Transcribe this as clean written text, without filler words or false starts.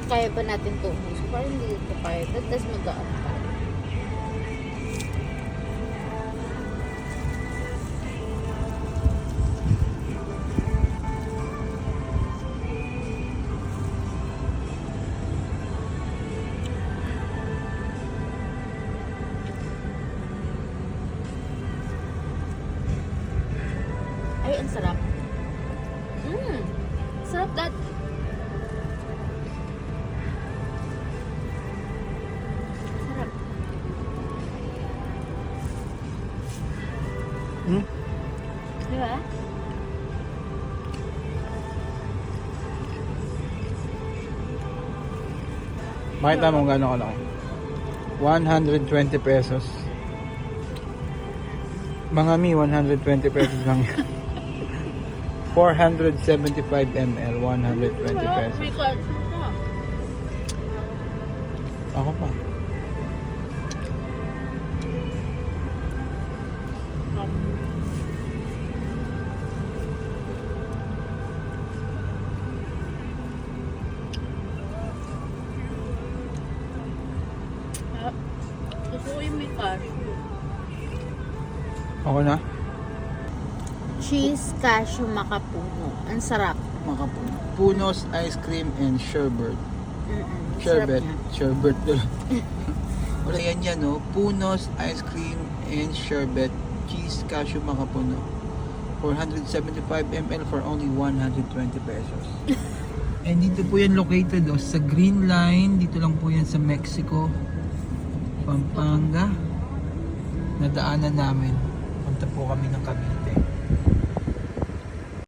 kaya ba natin ito umus? Parang hindi ito kaya. Tapos mag-aan pa. Ay, ang sarap. Sarap that. Sarap. Di ba? Makita mo gano'n ka lang. 120 pesos. Mga mi, 120 pesos lang yan. 475 ml, 120 pesos. May calcium na. Ako pa. Gusto ko yung may cashew. Ako na? Cheese cashew makapuno. Ang sarap. Makapuno. Punos ice cream and sherbet. Sarap Sherbet. niya. Sherbet doon. Wala yan yan, no? Punos ice cream and sherbet. Cheese cashew makapuno. 475 ml for only 120 pesos. And dito po yan located sa Green Line. Dito lang po yan sa Mexico, Pampanga. Nadaanan namin. Punta po kami ng Cavite.